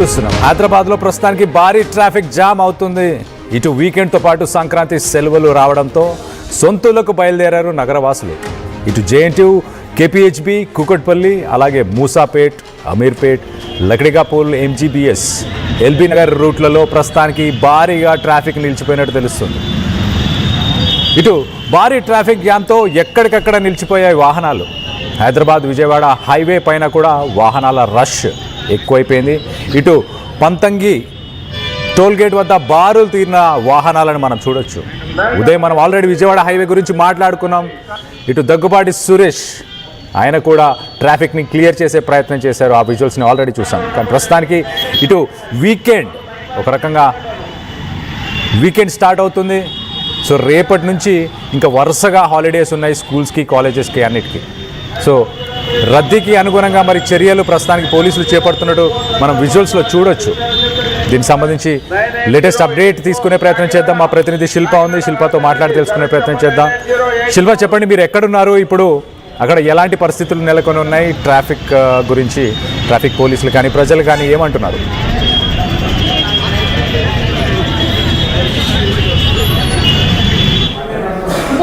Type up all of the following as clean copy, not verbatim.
హైదరాబాద్లో ప్రస్తుతానికి భారీ ట్రాఫిక్ జామ్ అవుతుంది. ఇటు వీకెండ్తో పాటు సంక్రాంతి సెలవులు రావడంతో సొంతూళ్లకు బయలుదేరారు నగరవాసులు. ఇటు జేఎన్టీయూ, కేపీహెచ్బీ, కూకట్పల్లి, అలాగే మూసాపేట్, అమీర్పేట్, లక్డికాపూల్, ఎంజీబీఎస్, ఎల్బీ నగర్ రూట్లలో ప్రస్తుతానికి భారీగా ట్రాఫిక్ నిలిచిపోయినట్టు తెలుస్తుంది. ఇటు భారీ ట్రాఫిక్ జామ్తో ఎక్కడికక్కడ నిలిచిపోయాయి వాహనాలు. హైదరాబాద్ విజయవాడ హైవే పైన కూడా వాహనాల రష్ ఎక్కువైపోయింది. ఇటు పంతంగి టోల్గేట్ వద్ద బారులు తీరిన వాహనాలను మనం చూడొచ్చు. ఉదయం మనం ఆల్రెడీ విజయవాడ హైవే గురించి మాట్లాడుకున్నాం. ఇటు దగ్గుబాటి సురేష్ ఆయన కూడా ట్రాఫిక్ని క్లియర్ చేసే ప్రయత్నం చేశారు. ఆ విజువల్స్ని ఆల్రెడీ చూసాం. కానీ ప్రస్తుతానికి ఇటు వీకెండ్ ఒక రకంగా వీకెండ్ స్టార్ట్ అవుతుంది. సో రేపటి నుంచి ఇంకా వరుసగా హాలిడేస్ ఉన్నాయి స్కూల్స్కి, కాలేజెస్కి, అన్నిటికీ. సో రద్దీకి అనుగుణంగా మరి చర్యలు ప్రస్తుతానికి పోలీసులు చేపడుతున్నట్టు మనం విజువల్స్లో చూడొచ్చు. దీనికి సంబంధించి లేటెస్ట్ అప్డేట్ తీసుకునే ప్రయత్నం చేద్దాం. మా ప్రతినిధి శిల్ప ఉంది, శిల్పతో మాట్లాడి తెలుసుకునే ప్రయత్నం చేద్దాం. శిల్ప, చెప్పండి, మీరు ఎక్కడున్నారు ఇప్పుడు? అక్కడ ఎలాంటి పరిస్థితులు నెలకొని ఉన్నాయి? ట్రాఫిక్ గురించి ట్రాఫిక్ పోలీసులు కానీ ప్రజలు కానీ ఏమంటున్నారు?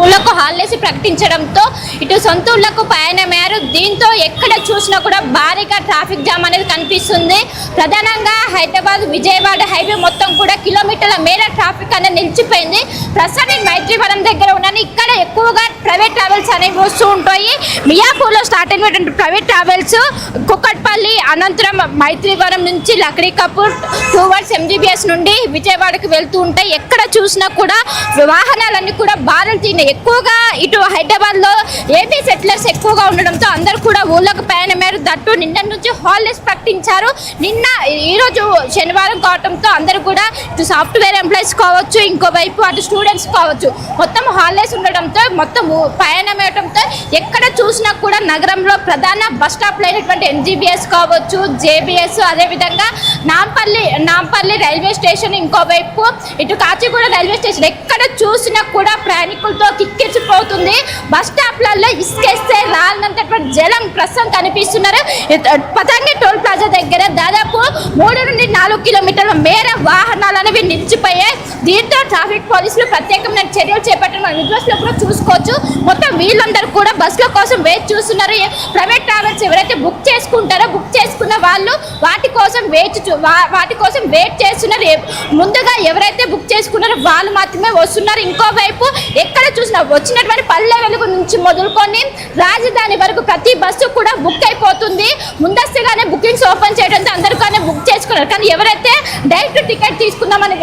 ఊళ్ళకు హాలిడేస్ ప్రకటించడంతో ఇటు సొంత ఊళ్ళకు పయనమయ్యారు. దీంతో ఎక్కడ చూసినా కూడా భారీగా ట్రాఫిక్ జామ్ అనేది కనిపిస్తుంది. ప్రధానంగా హైదరాబాద్ విజయవాడ హైవే మొత్తం కూడా కిలోమీటర్ల మేర ట్రాఫిక్ అనేది నిలిచిపోయింది. ప్రస్తుతం మైత్రివనం దగ్గర ఉన్నాను. ఇక్కడ ఎక్కువగా ప్రైవేట్ ట్రావెల్స్ అనేవి వస్తూ ఉంటాయి. మియాపూర్లో స్టార్ట్ అయినటువంటి ప్రైవేట్ ట్రావెల్స్ కుక్కట్పల్లి అనంతరం మైత్రివనం నుంచి లక్డికాపూర్ టువర్డ్స్ ఎంజీబీఎస్ నుండి విజయవాడకు వెళ్తూ ఉంటాయి. ఎక్కడ చూసినా కూడా వాహనాలన్నీ కూడా బారులు తీరినాయి. ఎక్కువగా ఇటు హైదరాబాద్ లో ఏపీ సెటిలర్స్ ఎక్కువగా ఉండడంతో అందరూ కూడా ఊళ్ళకు పయనమయ్యారు. దట్టు నిన్న నుంచి హాలిడేస్ ప్రకటించారు. ఈరోజు శనివారం కావడంతో అందరూ కూడా ఇటు సాఫ్ట్వేర్ ఎంప్లాయీస్ కావచ్చు, ఇంకోవైపు అటు స్టూడెంట్స్ కావచ్చు, మొత్తం హాలిడేస్ ఉండడంతో మొత్తం పయనమయ్యడంతో ఎక్కడ చూసినా కూడా నగరంలో ప్రధాన బస్ స్టాప్లు అయినటువంటి ఎన్జీబీఎస్ కావచ్చు, జేబీఎస్, అదేవిధంగా నాంపల్లి రైల్వే స్టేషన్, ఇంకోవైపు ఇటు కాచిగూడ రైల్వే స్టేషన్, ఎక్కడ చూసినా కూడా ప్రయాణికులతో కిక్కిరిసిపోతుంది. బస్ స్టాప్లలో ఇసుకేస్తే రాలినంతటువంటి జలం ప్రస్తుతం కనిపిస్తున్నారు. పతంగి టోల్ ప్లాజా దగ్గర దాదాపు 3 నుండి 4 కిలోమీటర్ల మేర వాహనాలు అనేవి నిలిచిపోయాయి. దీంతో ట్రాఫిక్ పోలీసులు ప్రత్యేకమైన చర్యలు చేపట్టిన విజువల్స్ లో కూడా చూసుకోవచ్చు. మొత్తం వీళ్ళందరూ కూడా బస్సుల కోసం వేచి చూస్తున్నారు. ప్రైవేట్ ట్రావెల్స్ ఎవరైతే బుక్ చేసుకున్న వాళ్ళు వాటి కోసం వెయిట్ చేస్తున్నారు. ముందుగా ఎవరైతే బుక్ చేసుకున్నారో వాళ్ళు మాత్రమే వస్తున్నారు. ఇంకోవైపు ఎక్కడ చూసినా వచ్చినటువంటి పల్లె వెలుగు నుంచి మొదలుకొని రాజధాని వరకు ప్రతి బస్సు కూడా బుక్ అయిపోతుంది. ముందస్తుగానే బుకింగ్స్ ఓపెన్ చేయడంతో అందరికీ బుక్ చేసుకున్నారు. కానీ ఎవరైతే డైరెక్ట్ టికెట్ తీసుకుందామని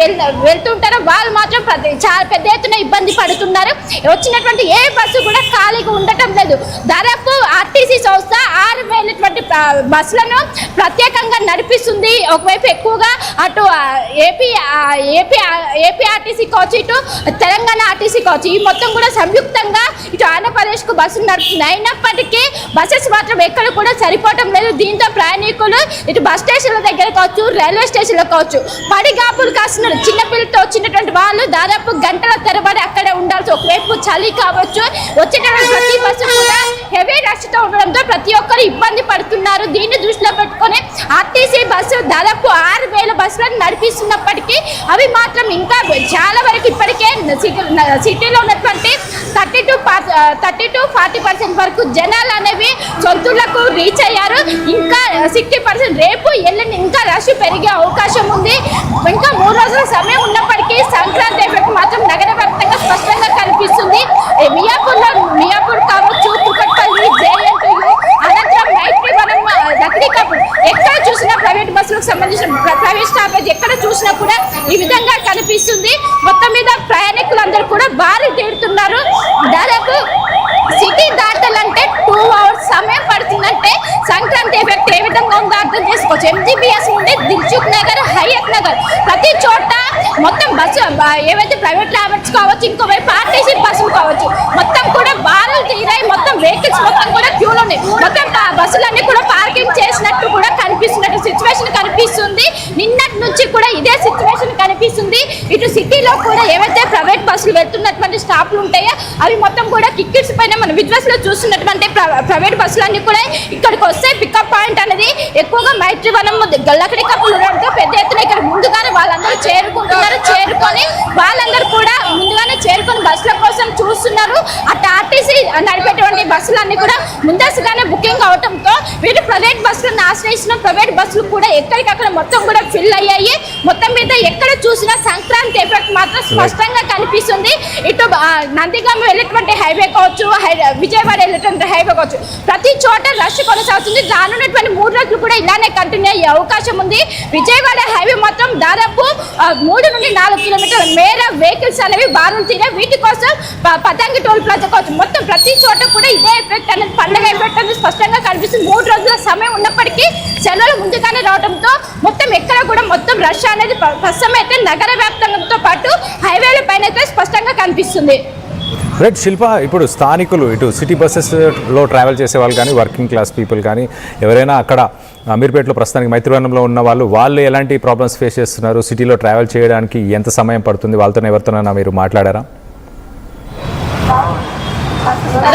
వెళ్తుంటారో వాళ్ళు మాత్రం చాలా పెద్ద ఎత్తున ఇబ్బంది పడుతున్నారు. వచ్చినటువంటి ఏ బస్సు కూడా ఖాళీగా ఉండటం లేదు. దాదాపు ఆర్టీసీ సంస్థ 6,000 బస్సులను ప్రత్యేకంగా నడిపిస్తుంది. ఒకవైపు ఎక్కువగా అటు ఏపీ ఆర్టీసీ కావచ్చు, ఇటు తెలంగాణ ఆర్టీసీ కావచ్చు, ఈ మొత్తం కూడా సంయుక్తంగా ఇటు ఆంధ్రప్రదేశ్కు బస్సులు నడుపుతుంది. అయినప్పటికీ బస్సెస్ మాత్రం ఎక్కడ కూడా సరిపోవటం లేదు. దీంతో ప్రయాణికులు ఇటు బస్ స్టేషన్ల దగ్గర కావచ్చు, రైల్వే స్టేషన్లో కావచ్చు పడిగాపులు కాస్తున్నారు. చిన్నపిల్లలతో వచ్చినటువంటి వాళ్ళు దాదాపు గంటల తరబడి అక్కడే ఉండాల్సి, ఒకవైపు చలి కావచ్చు, వచ్చేటటువంటి ప్రతి బస్సు కూడా హెవీ రష్తో ఉండడంతో ప్రతి ఒక్కరు ఇబ్బంది పడుతున్నారు. దీన్ని దృష్టిలో పెట్టుకొని ఆర్టీసీ బస్సు దాదాపు 6,000 బస్సులను నడిపిస్తున్నప్పటికీ అవి మాత్రం ఇంకా చాలా వరకు ఇప్పటికే సిటీలో ఉన్నటువంటి 30-40% వరకు జనాలు అనేవి సొంతూళ్లకు రీచ్ అయ్యారు. ఇంకా 60% రేపు ఎల్లుండి ఇంకా రష్ పెరిగే అవకాశం ఉంది. ఇంకా 3 రోజుల సమయం ఉన్నప్పటికీ సంక్రాంతి ఎఫెక్ట్ మాత్రం నగర వ్యాప్తంగా స్పష్టంగా కనిపిస్తుంది. మియాపూర్ కావచ్చు, కుకట్పల్లి, జేఎన్టీయూ, అనంతరం మైత్రివనం, లక్డికాపూర్, ఎక్కడ చూసినా ప్రైవేట్ బస్సులకు సంబంధించిన ప్రైవేట్ స్టాపేజ్ ఎక్కడ చూసినా కూడా ఈ విధంగా కనిపిస్తుంది. మొత్తం మీద ప్రయాణికులందరూ కూడా భారీ తీరుతున్నారు. దాదాపు సిటీ దాటాలంటే 2 hours సమయం పడుతుందంటే సంక్రాంతి ఎఫెక్ట్ ఏ విధంగా ఉందో అర్థం చేసుకోవచ్చు. ఎంజీబీఎస్ నుండి దిల్సుఖ్ నగర్, హయత్ నగర్ ప్రతి చోట మొత్తం బస్సు ఏవైతే ప్రైవేట్ ట్రావెల్స్ కావచ్చు, ఇంకోవైపు ఆర్టీసీ బస్సులు కావచ్చు, మొత్తం కూడా బారులు తీరాయి. మొత్తం వెహికల్స్ మొత్తం కూడా క్యూలో ఉన్నాయి. మొత్తం బస్సులన్నీ కూడా పార్కింగ్ చేసినట్టు కూడా కనిపిస్తున్నట్టు సిచ్యువేషన్ కనిపిస్తుంది. నిన్నటి నుంచి కూడా ఇదే సిచ్యువేషన్ కనిపిస్తుంది. ఇటు సిటీలో కూడా ఏవైతే ప్రైవేట్ బస్సులు వెళ్తున్నటువంటి స్టాప్లు ఉంటాయో అవి మొత్తం కూడా టికెట్స్ పైన మన విజువల్స్ లో చూస్తున్నటువంటి ప్రైవేట్ బస్సులన్నీ కూడా ఇక్కడికి వస్తే పికప్ పాయింట్ అనేది ఎక్కువగా మైత్రివనం గల్లకడి కప్పులు ఉండడంతో పెద్ద ఎత్తున ఇక్కడ ముందుగానే వాళ్ళందరూ చేరుకుంటున్నారు. చేరుకొని వాళ్ళందరూ కూడా ముందుగానే చేరుకొని బస్సుల కోసం చూస్తున్నారు. అటు ఆర్టీసీ నడిపేటువంటి బస్సులన్నీ కూడా ముందస్తుగానే బుకింగ్ అవడంతో వీటి ప్రైవేట్ బస్సులను ఆశ్రయిస్తున్న ప్రైవేట్ బస్సులు కూడా ఎక్కడికక్కడ మొత్తం కూడా ఫిల్ అయ్యాయి. మొత్తం మీద ఎక్కడ చూసినా సంక్రాంతి ఎఫెక్ట్ మాత్రం స్పష్టంగా కనిపిస్తుంది. ఇటు నందిగామ వెళ్ళేటువంటి హైవే కావచ్చు, విజయవాడ వెళ్ళేటువంటి హైవే కావచ్చు, ప్రతి చోట రష్ కొనసాగుతుంది. రానున్నటువంటి 3 రోజులు కూడా ఇలానే కంటిన్యూ అయ్యే అవకాశం ఉంది. విజయవాడ హైవే మొత్తం దాదాపు 3 నుండి 4 కిలోమీటర్ల మేర వెహికల్స్ అనేవి బారులు తీరే. వీటి కోసం పతంగి టోల్ ప్లాజా కావచ్చు, మొత్తం ప్రతి చోట కూడా ఇదే ఎఫెక్ట్ అనేది, పండుగ ఎఫెక్ట్ అనేది స్పష్టంగా కనిపిస్తుంది. 3 రోజుల సమయం ఉన్నప్పటికీ సెలవులు ముందుగానే రావడంతో మొత్తం ఎక్కడ కూడా మొత్తం రష్ అనేది ప్రస్తుతం అయితే నగర వ్యాప్తంతో పాటు హైవేల పైన అయితే స్పష్టంగా కనిపిస్తుంది. రైట్ శిల్ప, ఇప్పుడు స్థానికులు ఇటు సిటీ బస్సెస్లో ట్రావెల్ చేసే వాళ్ళు కానీ, వర్కింగ్ క్లాస్ పీపుల్ కానీ, ఎవరైనా అక్కడ అమీర్పేటలో ప్రస్తుతానికి మైత్రివనంలో ఉన్న వాళ్ళు ఎలాంటి ప్రాబ్లమ్స్ ఫేస్ చేస్తున్నారు? సిటీలో ట్రావెల్ చేయడానికి ఎంత సమయం పడుతుంది? వాళ్ళతో ఎవరితోనైనా మీరు మాట్లాడారా?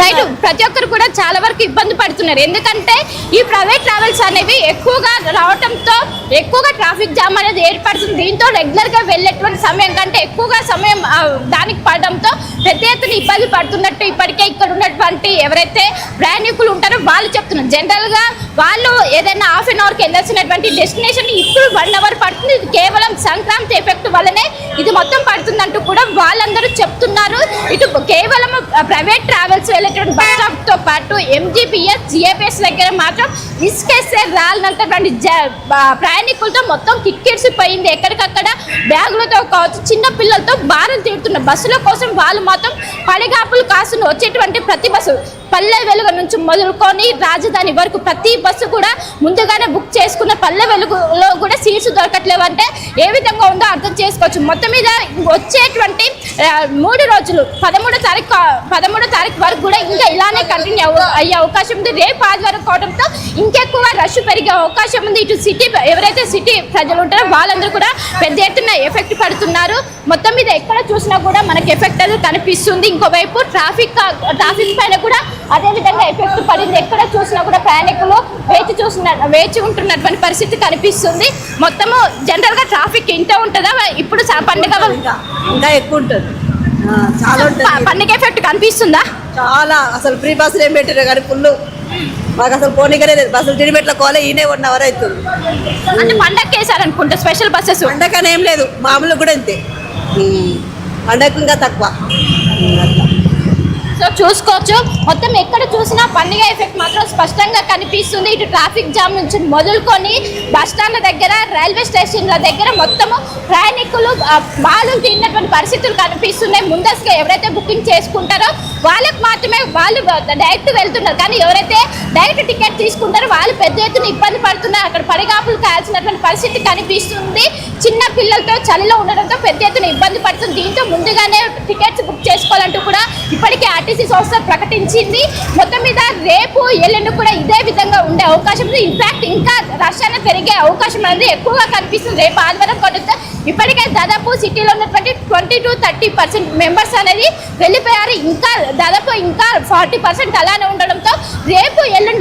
రైట్, ప్రతి ఒక్కరు కూడా చాలా వరకు ఇబ్బంది పడుతున్నారు. ఎందుకంటే ఈ ప్రైవేట్ ట్రావెల్స్ అనేవి ఎక్కువగా రావడంతో ఎక్కువగా ట్రాఫిక్ జామ్ అనేది ఏర్పడుతుంది. దీంతో రెగ్యులర్గా వెళ్ళేటువంటి సమయం కంటే ఎక్కువగా సమయం దానికి పడడంతో పెద్ద ఎత్తున ఇబ్బంది పడుతున్నట్టు ఇప్పటికే ఇక్కడ ఉన్నటువంటి ఎవరైతే ప్రయాణికులు ఉంటారో వాళ్ళు చెప్తున్నారు. జనరల్గా వాళ్ళు ఏదైనా హాఫ్ అన్ అవర్కి వెళ్ళాల్సినటువంటి డెస్టినేషన్ ఇప్పుడు 1 అవర్ పడుతుంది. ఇది కేవలం సంక్రాంతి ఎఫెక్ట్ వల్లనే ఇది మొత్తం పడుతుందంటూ కూడా వాళ్ళందరూ చెప్తున్నారు. ఇటు కేవలం ప్రైవేట్ ట్రావెల్స్ వెళ్ళేటువంటి బస్ స్టాప్ తో పాటు MGPS, GAPS దగ్గర మాత్రం ఇసుకేస్తే రాలినంతటువంటి ప్రయాణికులతో మొత్తం కిక్కిరిసిపోయింది. ఎక్కడికక్కడ బ్యాగులతో కావచ్చు, చిన్న పిల్లలతో బారులు తీరుతున్న బస్సుల కోసం వాళ్ళు మాత్రం పడిగాపులు కాసును వచ్చేటువంటి ప్రతి బస్సు పల్లె వెలుగు నుంచి మొదలుకొని రాజధాని వరకు ప్రతి బస్సు కూడా ముందుగానే బుక్ చేసుకున్న పల్లె వెలుగులో కూడా సీట్స్ దొరకట్లేవు. అంటే ఏ విధంగా ఉందో అర్థం చేసుకోవచ్చు. మొత్తం మీద వచ్చేటువంటి 3 రోజులు 13వ తారీఖు వరకు కూడా ఇంకా ఇలానే కంటిన్యూ అయ్యే అవకాశం ఉంది. రేపు ఆదివారం కావడంతో ఇంకెక్కువ రష్ పెరిగే అవకాశం ఉంది. ఇటు సిటీ ఎవరైతే సిటీ ప్రజలు ఉంటారో వాళ్ళందరూ కూడా పెద్ద ఎత్తున ఎఫెక్ట్ పడుతున్నారు. మొత్తం మీద ఎక్కడ చూసినా కూడా మనకి ఎఫెక్ట్ అనేది కనిపిస్తుంది. ఇంకోవైపు ట్రాఫిక్ పైన కూడా అదే విధంగా ఎఫెక్ట్ పడింది. ఎక్కడ చూసినా కూడా ప్రయాణికులు వేచి ఉంటున్నటువంటి పరిస్థితి కనిపిస్తుంది. మొత్తము జనరల్ గా ట్రాఫిక్ ఇంత ఉంటుందా? ఇప్పుడు పండుగ ఇంకా ఎక్కువ ఉంటుంది, చాలా ఉంటుంది. పండుగ ఎఫెక్ట్ కనిపిస్తుందా? చాలా. అసలు ఫ్రీ బస్సులు ఏం పెట్టారు కానీ ఫుల్ మాకు అసలు పోనీగానే లేదు. బస్సులు తిరిగిపెట్ల కోలే ఈయనే 1 అవర్ అవుతుంది. అంటే పండగకి వేసారనుకుంటా స్పెషల్ బస్సెస్. పండగని ఏం లేదు, మామూలు కూడా అంతే. పండగ ఇంకా తక్కువ. సో చూసుకోవచ్చు, మొత్తం ఎక్కడ చూసినా పండుగ ఎఫెక్ట్ మాత్రం స్పష్టంగా కనిపిస్తుంది. ఇటు ట్రాఫిక్ జామ్ నుంచి మొదలుకొని బస్టాండ్ల దగ్గర, రైల్వే స్టేషన్ల దగ్గర మొత్తము ప్రయాణికులు వాళ్ళు తిన్నటువంటి పరిస్థితులు కనిపిస్తున్నాయి. ముందస్తుగా ఎవరైతే బుకింగ్ చేసుకుంటారో వాళ్ళకు మాత్రమే వాళ్ళు డైరెక్ట్ వెళ్తున్నారు. కానీ ఎవరైతే డైరెక్ట్ టికెట్ తీసుకుంటారో వాళ్ళు పెద్ద ఎత్తున ఇబ్బంది పడుతున్నారు. అక్కడ పడిగాపులు కాయాల్సినటువంటి పరిస్థితి కనిపిస్తుంది. చిన్న పిల్లలతో చలిలో ఉండడంతో పెద్ద ఎత్తున ఇబ్బంది పడుతుంది. దీంతో ముందుగానే టికెట్స్ బుక్ చేసుకోవాలంటూ కూడా ఇప్పటికే ఆర్టీసీ సంస్థ ప్రకటించింది. మొత్తం మీద రేపు ఎల్లుండి కూడా ఇదే విధంగా ఉండే అవకాశం ఉంది. ఇన్ఫాక్ట్ ఇంకా రష్ అనేది పెరిగే అవకాశం అనేది ఎక్కువగా కనిపిస్తుంది. రేపు ఆదివారం కొడుతా ఇప్పటికే దాదాపు సిటీలో ఉన్నటువంటి 20 to 30% మెంబర్స్ అనేది వెళ్ళిపోయారు. ఇంకా దాదాపు ఇంకా 40% అలానే ఉండడంతో రేపు ఎల్లుండి